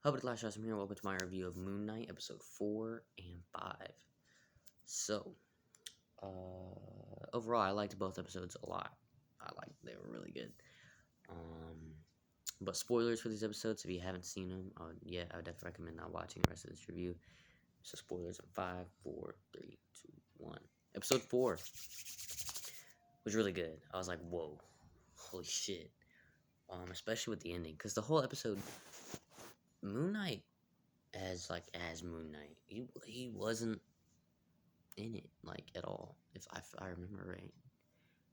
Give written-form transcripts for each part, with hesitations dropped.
Hello, Last Shots. I'm here. Welcome to my review of Moon Knight, episode 4 and 5. So, overall, I liked both episodes a lot. They were really good. But spoilers for these episodes, if you haven't seen them, I would definitely recommend not watching the rest of this review. So, spoilers in 5, 4, 3, 2, 1. Episode 4 was really good. I was like, whoa, holy shit. Especially with the ending, because the whole episode, Moon Knight, as Moon Knight, he wasn't in it at all. If I remember right,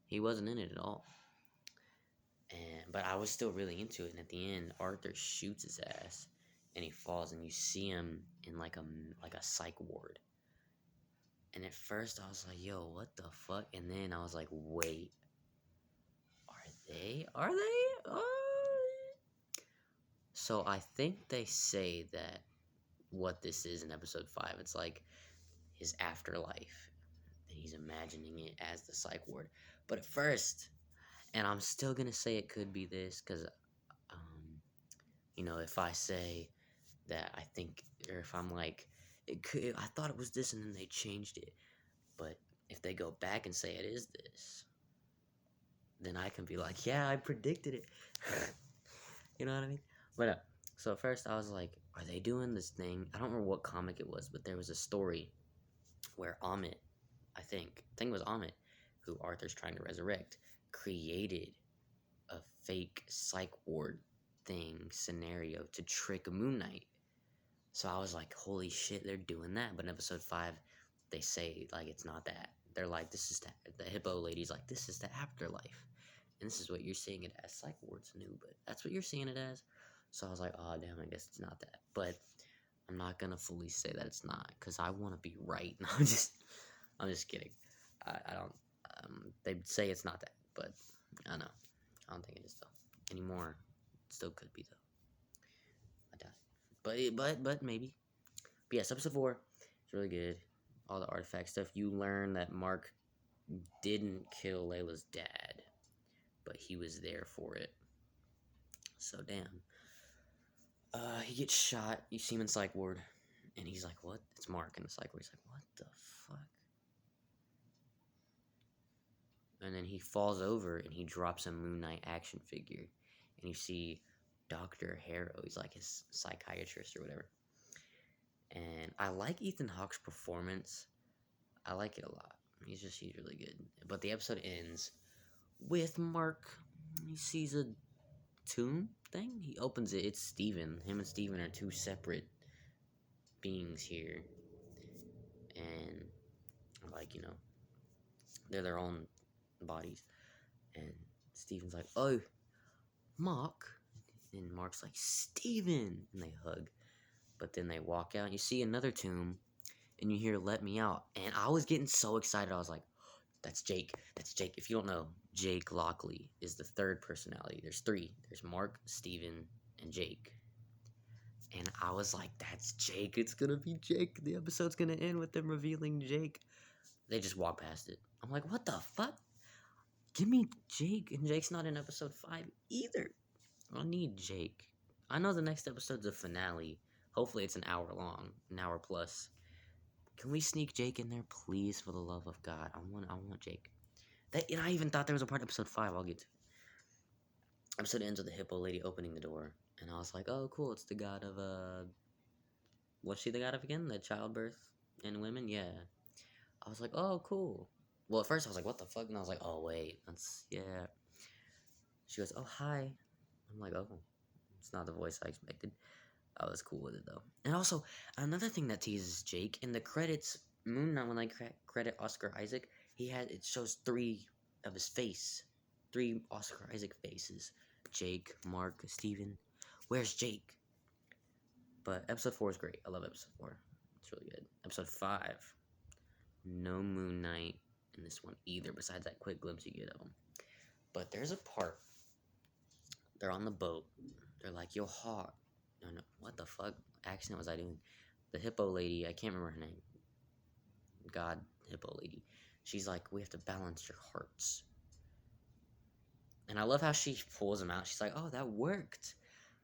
he wasn't in it at all. But I was still really into it. And at the end, Arthur shoots his ass, and he falls, and you see him in like a psych ward. And at first, I was like, "Yo, what the fuck?" And then I was like, "Wait, are they? Are they?" So I think they say that what this is in episode 5, it's like his afterlife, and he's imagining it as the psych ward. But at first, and I'm still gonna say it could be this, because, if I say that I think, or if I'm like, I thought it was this, and then they changed it. But if they go back and say it is this, then I can be like, yeah, I predicted it. You know what I mean? But so at first I was like, are they doing this thing? I don't remember what comic it was, but there was a story where Amit, I think it was Amit, who Arthur's trying to resurrect, created a fake psych ward scenario to trick Moon Knight. So I was like, holy shit, they're doing that. But in episode 5, they say it's not that. They're like, this is the hippo lady's like, this is the afterlife, and this is what you're seeing it as. Psych ward's new, but that's what you're seeing it as. So I was like, oh damn, I guess it's not that. But I'm not gonna fully say that it's not, because I want to be right. No, I'm just kidding. I don't. They say it's not that, but I don't know. I don't think it is though anymore. It still could be though. I doubt it. But maybe. But yes, episode 4 is really good. All the artifact stuff. You learn that Mark didn't kill Layla's dad, but he was there for it. So damn. He gets shot. You see him in psych ward, and he's like, "What?" It's Mark in the psych ward. He's like, "What the fuck?" And then he falls over and he drops a Moon Knight action figure, and you see Dr. Harrow. He's like his psychiatrist or whatever. And I like Ethan Hawke's performance. I like it a lot. He's really good. But the episode ends with Mark. He sees a tomb thing. He opens it. It's Steven. Him and Steven are two separate beings here. And they're their own bodies. And Steven's like, "Oh, Mark." And Mark's like, "Steven." And they hug. But then they walk out and you see another tomb, and you hear "Let Me Out." And I was getting so excited. I was like, that's Jake. That's Jake. If you don't know, Jake Lockley is the third personality. There's 3. There's Mark, Steven, and Jake. And I was like, that's Jake. It's gonna be Jake. The episode's gonna end with them revealing Jake. They just walk past it. I'm like, what the fuck? Give me Jake. And Jake's not in episode 5 either. I need Jake. I know the next episode's a finale. Hopefully it's an hour long, an hour plus. Can we sneak Jake in there, please, for the love of God? I want Jake. I even thought there was a part of episode 5. I'll get to. Episode ends with the hippo lady opening the door, and I was like, oh, cool. It's the god of what's she the god of again? The childbirth and women. Yeah. I was like, oh, cool. Well, at first I was like, what the fuck? And I was like, oh wait, that's yeah. She goes, oh hi. I'm like, oh, it's not the voice I expected. I was cool with it though. And also another thing that teases Jake in the credits, Moon Knight, when I credit Oscar Isaac, it shows 3 of his face, 3 Oscar Isaac faces. Jake, Mark, Steven. Where's Jake? But episode 4 is great. I love episode 4. It's really good. Episode 5, no Moon Knight in this one either, besides that quick glimpse you get of him. But there's a part. They're on the boat. They're like, yo, Hawk. No, what the fuck accent was I doing? The hippo lady, I can't remember her name. God, hippo lady. She's like, we have to balance your hearts. And I love how she pulls him out. She's like, oh, that worked.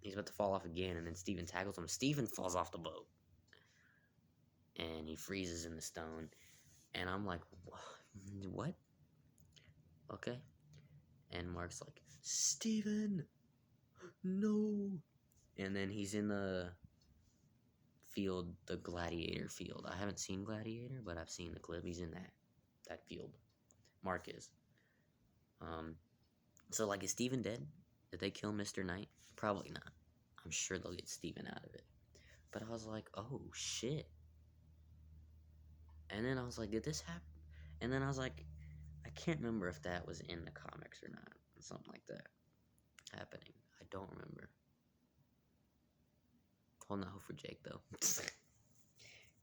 He's about to fall off again, and then Steven tackles him. Steven falls off the boat, and he freezes in the stone. And I'm like, what? Okay. And Mark's like, Steven, no. And then he's in the field, the Gladiator field. I haven't seen Gladiator, but I've seen the clip. He's in that field. Mark is. So like, is Steven dead? Did they kill Mr. Knight? Probably not. I'm sure they'll get Steven out of it. But I was like, oh shit. And then I was like, did this happen? And then I was like, I can't remember if that was in the comics or not. Something like that happening. I don't remember. Holding out hope for Jake though.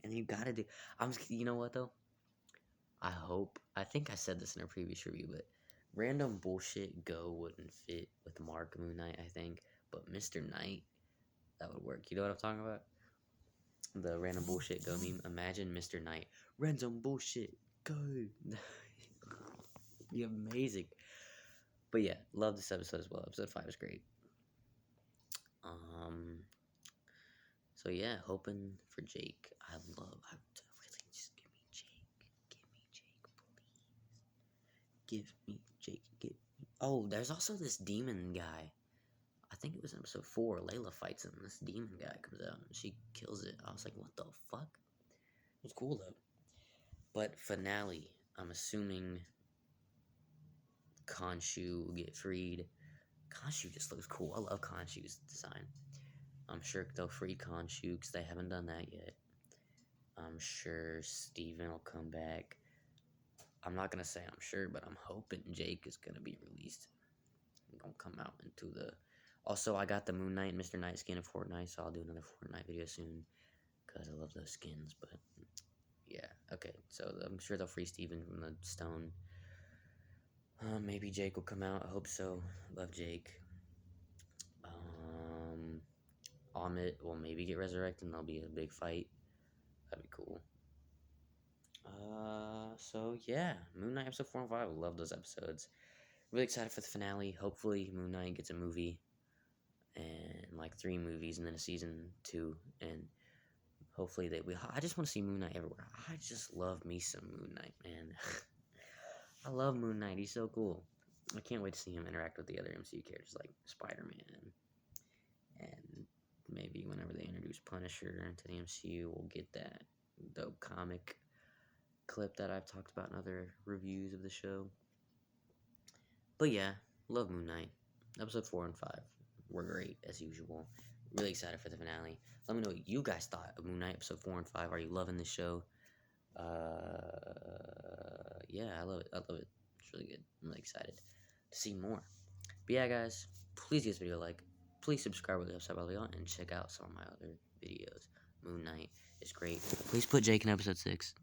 And you gotta do. You know what though? I think I said this in a previous review, but random bullshit Go wouldn't fit with Mark Moon Knight, I think. But Mr. Knight, that would work. You know what I'm talking about? The random bullshit Go meme. Imagine Mr. Knight. Random bullshit Go. Be amazing. But yeah, love this episode as well. Episode 5 is great. So yeah, hoping for Jake. I really just give me Jake. Give me Jake, please. Give me Jake. Oh, there's also this demon guy. I think it was in episode 4. Layla fights him. This demon guy comes out and she kills it. I was like, what the fuck? It was cool though. But finale, I'm assuming Khonshu will get freed. Khonshu just looks cool. I love Khonshu's design. I'm sure they'll free Khonshu because they haven't done that yet. I'm sure Steven will come back. I'm not going to say I'm sure, but I'm hoping Jake is going to be released. I'm going to come out into the... Also, I got the Moon Knight and Mr. Knight skin of Fortnite, so I'll do another Fortnite video soon because I love those skins, but yeah. Okay, so I'm sure they'll free Steven from the stone. Maybe Jake will come out. I hope so. Love Jake. Amit will maybe get resurrected and there'll be a big fight. That'd be cool. So yeah, Moon Knight episode 4 and 5. I love those episodes. Really excited for the finale. Hopefully Moon Knight gets a movie and like 3 movies and then a season 2, and hopefully I just want to see Moon Knight everywhere. I just love me some Moon Knight, man. I love Moon Knight. He's so cool. I can't wait to see him interact with the other MCU characters like Spider-Man, and maybe whenever they introduce Punisher into the MCU, we'll get that dope comic clip that I've talked about in other reviews of the show. But yeah, love Moon Knight. Episode 4 and 5 were great, as usual. Really excited for the finale. Let me know what you guys thought of Moon Knight episode 4 and 5. Are you loving the show? Yeah, I love it. It's really good. I'm really excited to see more. But yeah, guys, please give this video a like. Please subscribe with the upside bell and check out some of my other videos. Moon Knight is great. Please put Jake in episode 6.